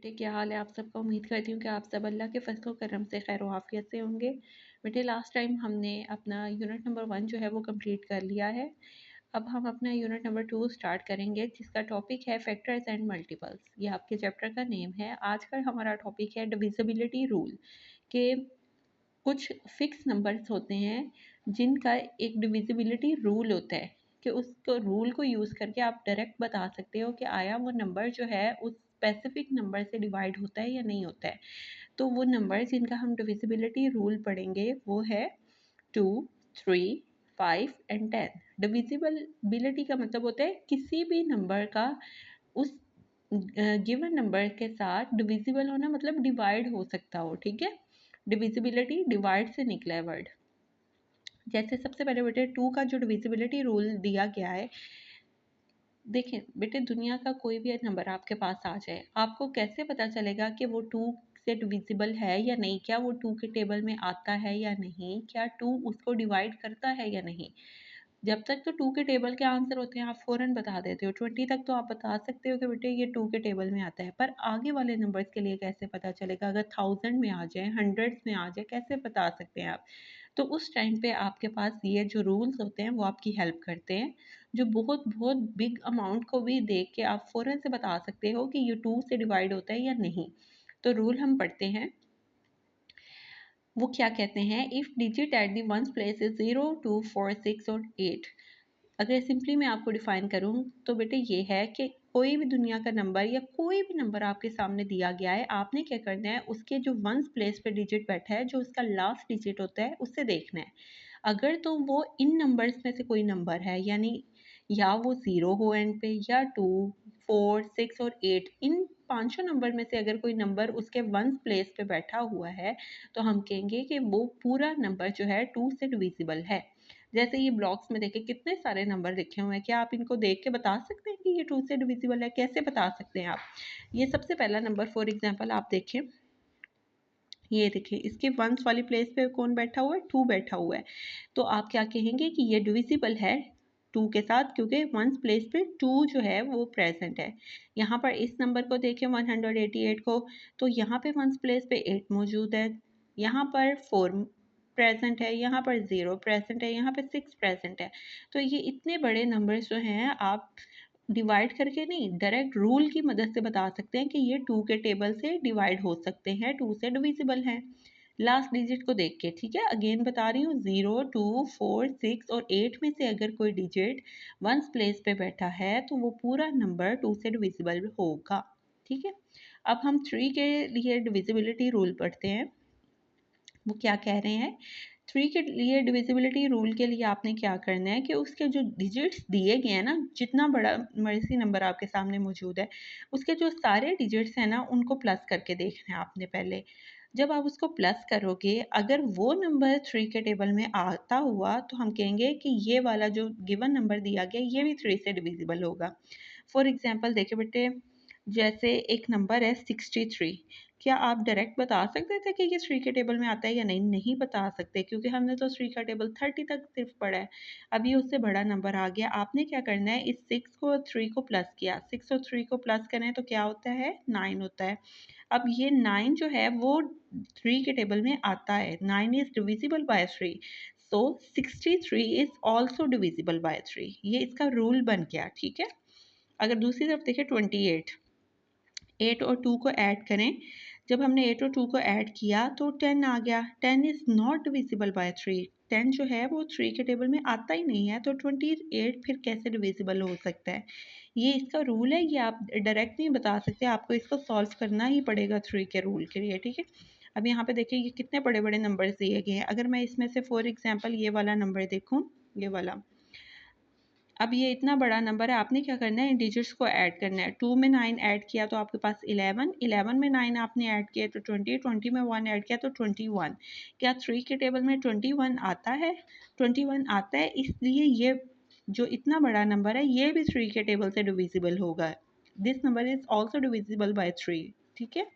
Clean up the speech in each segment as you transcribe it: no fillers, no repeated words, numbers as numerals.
बेटे क्या हाल है आप सबका। उम्मीद करती हूँ कि आप सब अल्लाह के फजल व करम से खैर आफियत से होंगे। बेटे लास्ट टाइम हमने अपना यूनिट नंबर 1 जो है वो कंप्लीट कर लिया है। अब हम अपना यूनिट नंबर 2 स्टार्ट करेंगे जिसका टॉपिक है फैक्टर्स एंड मल्टीपल्स। ये आपके चैप्टर का नेम है। आज का हमारा टॉपिक है डिविजिबिलिटी रूल के कुछ फिक्स नंबर्स होते हैं जिनका एक डिविजिबिलिटी रूल होता है कि उसको रूल को यूज़ करके आप डायरेक्ट बता सकते हो कि आया वो नंबर जो है उस स्पेसिफिक नंबर से डिवाइड होता है या नहीं होता है। तो वो नंबर जिनका हम डिविजिबिलिटी रूल पढ़ेंगे वो है 2, 3, 5 एंड 10। डिविजिबिलिटी का मतलब होता है किसी भी नंबर का उस गिवन नंबर के साथ डिविजिबल होना, मतलब डिवाइड हो सकता हो। ठीक है, डिविजिबिलिटी डिवाइड से निकला है वर्ड। जैसे सबसे पहले बेटे 2 का जो डिविजिबिलिटी रूल दिया गया है, देखें बेटे दुनिया का कोई भी नंबर आपके पास आ जाए, आपको कैसे पता चलेगा कि वो 2 से डिविजिबल है या नहीं, क्या वो 2 के टेबल में आता है या नहीं, क्या 2 उसको डिवाइड करता है या नहीं। जब तक तो 2 के टेबल के आंसर होते हैं आप फ़ौरन बता देते हो। 20 तक तो आप बता सकते हो कि बेटे ये 2 के टेबल में आता है, पर आगे वाले नंबर्स के लिए कैसे पता चलेगा। अगर 1000 में आ जाए, हंड्रेड्स में आ जाए, कैसे बता सकते हैं आप। तो उस टाइम पे आपके पास ये जो रूल्स होते हैं वो आपकी हेल्प करते हैं, जो बहुत बहुत बिग अमाउंट को भी देख के आप फ़ौरन से बता सकते हो कि ये 2 से डिवाइड होता है या नहीं। तो रूल हम पढ़ते हैं। वो क्या कहते हैं, if digit at the ones place is 0, 2, 4, 6 और 8। अगर सिंपली मैं आपको डिफाइन करूं तो बेटे ये है कि कोई भी दुनिया का नंबर या कोई भी नंबर आपके सामने दिया गया है, आपने क्या करना है उसके जो वंस प्लेस पे डिजिट बैठा है, जो उसका लास्ट डिजिट होता है, उससे देखना है। अगर तो वो इन नंबर्स में से कोई नंबर है, यानी या वो ज़ीरो हो एंड पे, या 2, 4, 6 और 8, इन पांचों नंबर में से अगर कोई नंबर उसके वंस प्लेस पे बैठा हुआ है तो हम कहेंगे कि वो पूरा नंबर जो है 2 से डिविजिबल है। जैसे ये ब्लॉक्स में देखें कितने सारे नंबर लिखे हुए हैं, क्या आप इनको देख के बता सकते हैं कि ये 2 से डिविजिबल है? कैसे बता सकते हैं आप। ये सबसे पहला नंबर फॉर एग्जांपल आप देखें, ये देखिए इसके वंस वाली प्लेस पे कौन बैठा हुआ है, 2 बैठा हुआ है। तो आप क्या कहेंगे कि ये डिविजिबल है 2 के साथ, क्योंकि वंस प्लेस पे 2 जो है वो प्रेजेंट है। यहाँ पर इस नंबर को देखें 188 को, तो यहाँ पे वंस प्लेस पे 8 मौजूद है, यहाँ पर 4 प्रेजेंट है, यहाँ पर 0 प्रेजेंट है, यहाँ पे 6 प्रेजेंट है। तो ये इतने बड़े नंबर्स जो हैं आप डिवाइड करके नहीं, डायरेक्ट रूल की मदद से बता सकते हैं कि ये 2 के टेबल से डिवाइड हो सकते हैं, 2 से डिविजिबल हैं लास्ट डिजिट को देख के। ठीक है, अगेन बता रही हूँ, 0, 2, 4, 6 और 8 में से अगर कोई डिजिट वंस प्लेस पे बैठा है तो वो पूरा नंबर 2 से डिविजिबल होगा। ठीक है, अब हम 3 के लिए डिविजिबिलिटी रूल पढ़ते हैं। वो क्या कह रहे हैं, 3 के लिए डिविजिबिलिटी रूल के लिए आपने क्या करना है कि उसके जो डिजिट्स दिए गए हैं ना, जितना बड़ा मर्जी नंबर आपके सामने मौजूद है, उसके जो सारे डिजिट्स हैं ना उनको प्लस करके देखना है आपने पहले। जब आप उसको प्लस करोगे, अगर वो नंबर 3 के टेबल में आता हुआ तो हम कहेंगे कि ये वाला जो गिवन नंबर दिया गया ये भी 3 से डिविजिबल होगा। फॉर एग्जाम्पल देखिए बेटे, जैसे एक नंबर है 63, क्या आप डायरेक्ट बता सकते थे कि ये 3 के टेबल में आता है या नहीं? नहीं बता सकते, क्योंकि हमने तो 3 का टेबल 30 तक सिर्फ पढ़ा है। अब ये उससे बड़ा नंबर आ गया, आपने क्या करना है, इस 6 को 3 को प्लस किया, 6 और 3 को प्लस करें तो क्या होता है, 9 होता है। अब ये 9 जो है वो 3 के टेबल में आता है, 9 is divisible by 3, so 63 is also divisible bye 3। ये इसका रूल बन गया। ठीक है, अगर दूसरी तरफ देखें 28, 8 और 2 को ऐड करें, जब हमने 8 और 2 को ऐड किया तो 10 आ गया। 10 इज़ नॉट डिविजिबल बाय 3, 10 जो है वो 3 के टेबल में आता ही नहीं है, तो 28 फिर कैसे डिविजिबल हो सकता है। ये इसका रूल है, ये आप डायरेक्ट नहीं बता सकते, आपको इसको सॉल्व करना ही पड़ेगा 3 के रूल के लिए। ठीक है, अब यहाँ पे देखिए ये कितने बड़े बड़े नंबर्स दिए गए हैं। अगर मैं इसमें से फॉर एग्जाम्पल ये वाला नंबर देखूँ, ये वाला, अब ये इतना बड़ा नंबर है, आपने क्या करना है, इन डिजिट्स को ऐड करना है। 2 में 9 ऐड किया तो आपके पास 11, 11 में 9 आपने ऐड किया तो 20, 20 में 1 ऐड किया तो 21। क्या 3 के टेबल में 21 आता है? 21 आता है, इसलिए ये जो इतना बड़ा नंबर है ये भी 3 के टेबल से डिविजिबल होगा। This number is also divisible bye 3। ठीक है,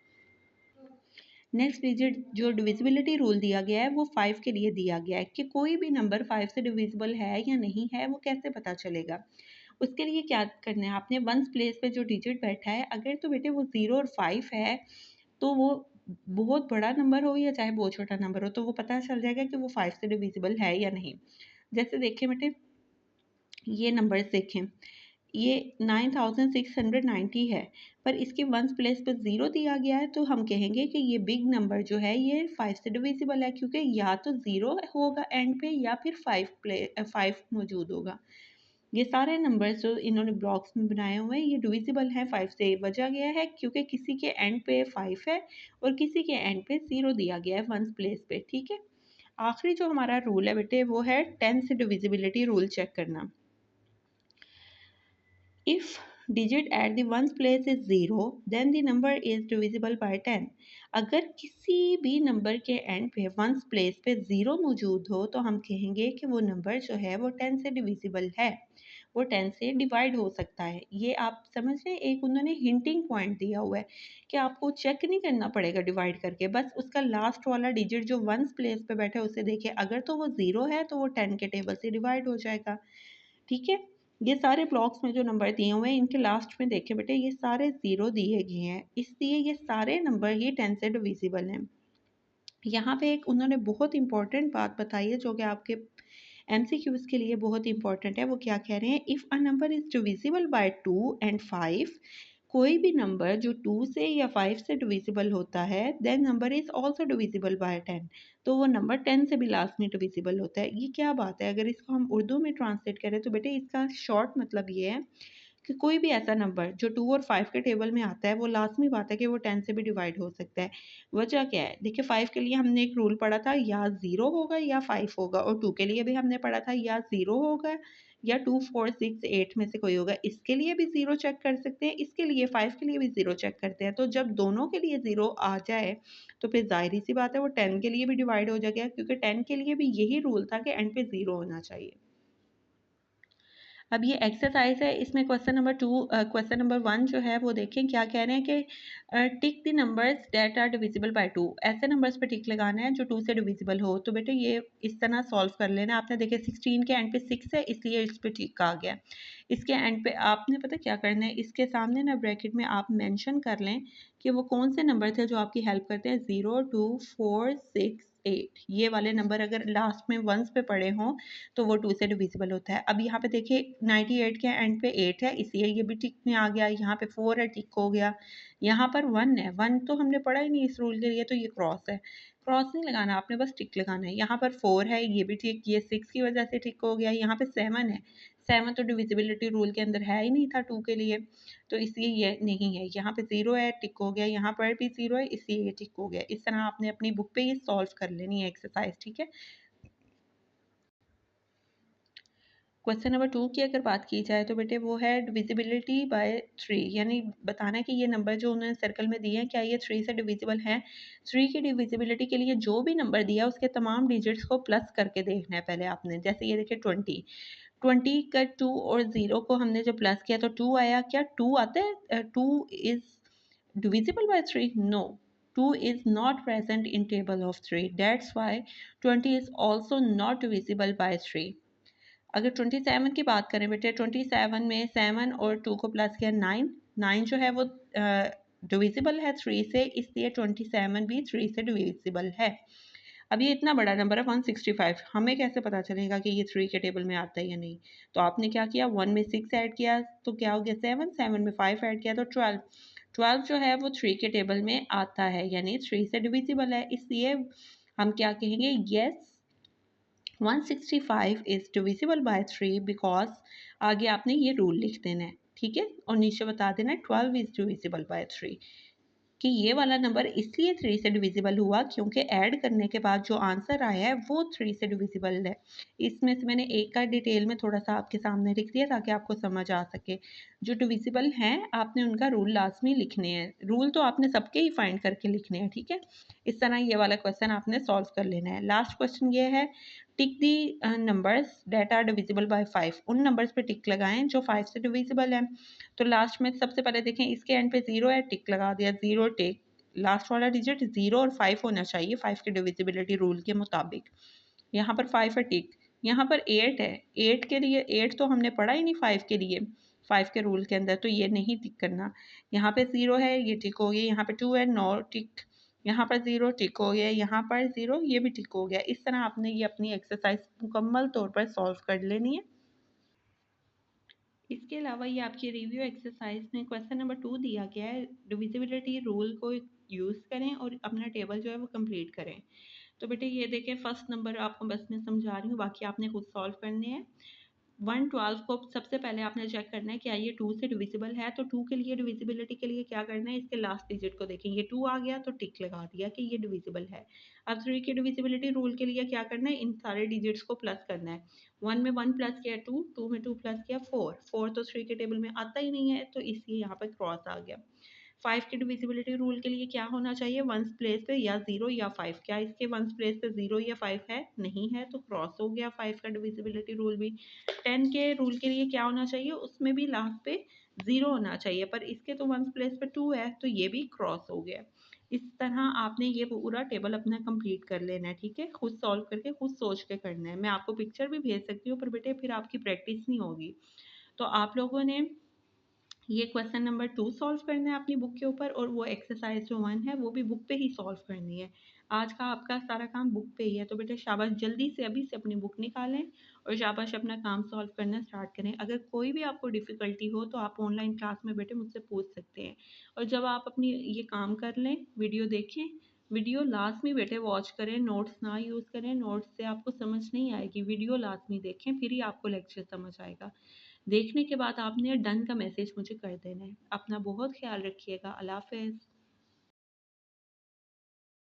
नेक्स्ट डिजिट जो डिविजिबिलिटी रूल दिया गया है वो 5 के लिए दिया गया है कि कोई भी नंबर 5 से डिविजिबल है या नहीं है वो कैसे पता चलेगा। उसके लिए क्या करना है, आपने वंस प्लेस पे जो डिजिट बैठा है, अगर तो बेटे वो 0 और 5 है, तो वो बहुत बड़ा नंबर हो या चाहे बहुत छोटा नंबर हो, तो वो पता चल जाएगा कि वो 5 से डिविजिबल है या नहीं। जैसे देखें बेटे, ये नंबर्स देखें, ये 9690 है, पर इसके वंस प्लेस पर 0 दिया गया है, तो हम कहेंगे कि ये बिग नंबर जो है ये 5 से डिविजिबल है, क्योंकि या तो 0 होगा एंड पे या फिर 5 मौजूद होगा। ये सारे नंबर्स जो इन्होंने ब्लॉक्स में बनाए हुए हैं ये डिविजिबल है 5 से। वजह गया है क्योंकि किसी के एंड पे 5 है और किसी के एंड पे 0 दिया गया है वंस प्लेस पे, ठीक है। आखिरी जो हमारा रूल है बेटे वो है 10 से डिविजिबिलिटी रूल चेक करना। If digit at the ones place is 0, then the number is divisible by 10. अगर किसी भी नंबर के एंड पे वंस प्लेस पे 0 मौजूद हो तो हम कहेंगे कि वो नंबर जो है वो 10 से डिविजिबल है, वो 10 से डिवाइड हो सकता है। ये आप समझ रहे हैं, एक उन्होंने हिंटिंग पॉइंट दिया हुआ है कि आपको चेक नहीं करना पड़ेगा डिवाइड करके, बस उसका लास्ट वाला डिजिट जो वंस प्लेस पे बैठा है उसे देखें, अगर तो वो 0 है तो वो 10 के टेबल से डिवाइड हो जाएगा, ठीक है। ये सारे ब्लॉक्स में जो नंबर दिए हुए हैं इनके लास्ट में देखें बेटे, ये सारे 0 दिए गए हैं, इसलिए ये सारे नंबर ही 10 से डिविजिबल हैं। यहाँ पे एक उन्होंने बहुत इंपॉर्टेंट बात बताई है जो कि आपके एमसीक्यूज के लिए बहुत इंपॉर्टेंट है। वो क्या कह रहे हैं, if a number is divisible by 2 and 5, कोई भी नंबर जो 2 से या 5 से डिविजिबल होता है, then number is also divisible by 10, तो वो नंबर 10 से भी लास्ट में डिविजिबल होता है। ये क्या बात है, अगर इसको हम उर्दू में ट्रांसलेट करें तो बेटे इसका शॉर्ट मतलब ये है कि कोई भी ऐसा नंबर जो 2 और 5 के टेबल में आता है वो लाज़मी बात है कि वो 10 से भी डिवाइड हो सकता है। वजह क्या है, देखिए 5 के लिए हमने एक रूल पढ़ा था, या 0 होगा या 5 होगा, और 2 के लिए भी हमने पढ़ा था या 0 होगा या 2, 4, 6, 8 में से कोई होगा। इसके लिए भी 0 चेक कर सकते हैं, इसके लिए 5 के लिए भी 0 चेक करते हैं। तो जब दोनों के लिए 0 आ जाए तो फिर ज़ाहिर सी बात है वो 10 के लिए भी डिवाइड हो जाएगा, क्योंकि 10 के लिए भी यही रूल था कि एंड पे 0 होना चाहिए। अब ये एक्सरसाइज है, इसमें क्वेश्चन नंबर 1 जो है वो देखें क्या कह रहे हैं कि tick the numbers that are divisible by 2। ऐसे नंबर्स पे टिक लगाना है जो 2 से डिविजिबल हो। तो बेटे ये इस तरह सॉल्व कर लेना। आपने देखे 16 के एंड पे 6 है, इसलिए इस पे टिक आ गया। इसके एंड पे आपने पता क्या करना है, इसके सामने ना ब्रैकेट में आप मेंशन कर लें कि वो कौन से नंबर थे जो आपकी हेल्प करते हैं। 0, 2, 4, 6, 8 ये वाले नंबर अगर लास्ट में वंस पे पड़े हों तो वो 2 से डिविजिबल होता है। अब यहाँ पे देखिए 98 के एंड पे 8 है, इसलिए ये भी टिक में आ गया। यहाँ पे 4 है, टिक हो गया। यहाँ पर 1 है, 1 तो हमने पढ़ा ही नहीं इस रूल के लिए, तो ये क्रॉस है। क्रॉस नहीं लगाना, आपने बस टिक लगाना है। यहाँ पर 4 है, ये भी टिक, ये 6 की वजह से टिक हो गया। यहाँ पे 7 है, 7 तो डिविजिबिलिटी रूल के अंदर है ही नहीं था 2 के लिए, तो इसलिए ये नहीं है। यहाँ पे 0 है, टिक हो गया। यहाँ पर भी 0 है, इसलिए ये टिक हो गया। इस तरह आपने अपनी बुक पे ये सॉल्व कर लेनी है एक्सरसाइज, ठीक है। क्वेश्चन नंबर 2 की अगर बात की जाए तो बेटे वो है डिविजिबिलिटी बाय 3, यानी बताना है कि ये नंबर जो उन्होंने सर्कल में दिए हैं क्या ये 3 से डिविजिबल है। 3 की डिविजिबिलिटी के लिए जो भी नंबर दिया है उसके तमाम डिजिट्स को प्लस करके देखना है पहले आपने। जैसे ये देखिए 20 का 2 और 0 को हमने जब प्लस किया तो 2 आया। क्या 2 आता है? 2 is divisible by 3? No. 2 is not present in table of 3. That's why 20 is also not divisible by 3. अगर 27 की बात करें बेटे, 27 में 7 और 2 को प्लस किया 9, 9 जो है वो डिविजिबल है 3 से, इसलिए 27 भी 3 से डिविजिबल है। अब ये इतना बड़ा नंबर है 165, हमें कैसे पता चलेगा कि ये 3 के टेबल में आता है या नहीं। तो आपने क्या किया, 1 में 6 ऐड किया तो क्या हो गया 7, 7 में 5 ऐड किया तो 12, 12 जो है वो 3 के टेबल में आता है, यानी 3 से डिविजिबल है। इसलिए हम क्या कहेंगे, yes 165 is divisible by 3 because आगे आपने ये रूल लिख देना है, ठीक है, और नीचे बता देना है 12 इज डिविजिबल बाय 3, कि ये वाला नंबर इसलिए 3 से डिविजिबल हुआ क्योंकि ऐड करने के बाद जो आंसर आया है वो 3 से डिविजिबल है। इसमें से मैंने एक का डिटेल में थोड़ा सा आपके सामने लिख दिया ताकि आपको समझ आ सके। जो डिविजिबल हैं आपने उनका रूल लाजमी लिखने हैं, रूल तो आपने सबके ही फाइंड करके लिखने हैं, ठीक है। इस तरह ये वाला क्वेश्चन आपने सॉल्व कर लेना है। लास्ट क्वेश्चन ये है, tick the numbers that are divisible by 5। उन नंबर्स पे टिक लगाएं जो 5 से डिविजिबल है। तो लास्ट में सबसे पहले देखें इसके एंड पे 0 है, टिक लगा दिया, 0 टिक। लास्ट वाला डिजिट 0 और 5 होना चाहिए 5 के डिविजिबिलिटी रूल के मुताबिक। यहाँ पर 5 है, टिक। यहाँ पर 8 है, 8 के लिए 8 तो हमने पढ़ा ही नहीं 5 के लिए, 5 के रूल के अंदर, तो ये नहीं टिक करना। यहाँ पे 0 है, ये टिक हो गया। यहाँ पे 2 है, नो टिक। यहाँ पर 0 टिक हो गया। यहाँ पर 0, ये भी टिक हो गया। इस तरह आपने ये अपनी एक्सरसाइज मुकम्मल तौर पर सॉल्व कर लेनी है। इसके अलावा ये आपकी रिव्यू एक्सरसाइज में क्वेश्चन नंबर 2 दिया गया है, डिविजिबिलिटी रूल को यूज़ करें और अपना टेबल जो है वो कंप्लीट करें। तो बेटे ये देखें, फर्स्ट नंबर आपको बस मैं समझा रही हूँ, बाकी आपने खुद सॉल्व करने हैं। 112 को सबसे पहले आपने चेक करना है क्या ये 2 से डिविजिबल है। तो 2 के लिए डिविजिबिलिटी के लिए क्या करना है, इसके लास्ट डिजिट को देखें, ये 2 आ गया तो टिक लगा दिया कि ये डिविजिबल है। अब 3 के डिविजिबिलिटी रूल के लिए क्या करना है, इन सारे डिजिट्स को प्लस करना है। 1 में 1 प्लस किया 2, 2 में 2 प्लस किया 4, 4 तो 3 के टेबल में आता ही नहीं है, तो इसलिए यहाँ पर क्रॉस आ गया। 5 के डिविजिबिलिटी रूल के लिए क्या होना चाहिए, वंस प्लेस पे या 0 या 5। क्या इसके वंस प्लेस पे 0 या 5 है, नहीं है, तो क्रॉस हो गया 5 का डिविजिबिलिटी रूल भी। 10 के रूल के लिए क्या होना चाहिए, उसमें भी लास्ट पे 0 होना चाहिए, पर इसके तो वंस प्लेस पे 2 है, तो ये भी क्रॉस हो गया। इस तरह आपने ये पूरा टेबल अपना कंप्लीट कर लेना है, ठीक है। खुद सॉल्व करके खुद सोच के करना है। मैं आपको पिक्चर भी भेज सकती हूँ, पर बेटे फिर आपकी प्रैक्टिस नहीं होगी। तो आप लोगों ने ये क्वेश्चन नंबर 2 सॉल्व करना है अपनी बुक के ऊपर, और वो एक्सरसाइज जो 1 है वो भी बुक पे ही सॉल्व करनी है। आज का आपका सारा काम बुक पे ही है, तो बेटे शाबाश, जल्दी से अभी से अपनी बुक निकालें और शाबाश अपना काम सॉल्व करना स्टार्ट करें। अगर कोई भी आपको डिफ़िकल्टी हो तो आप ऑनलाइन क्लास में बेटे मुझसे पूछ सकते हैं। और जब आप अपनी ये काम कर लें, वीडियो देखें, वीडियो लाजमी बेटे वॉच करें, नोट्स ना यूज़ करें, नोट्स से आपको समझ नहीं आएगी, वीडियो लाजमी देखें, फिर ही आपको लेक्चर समझ आएगा। देखने के बाद आपने डन का मैसेज मुझे कर देना है। अपना बहुत ख्याल रखिएगा। अल्लाह हाफ़िज़।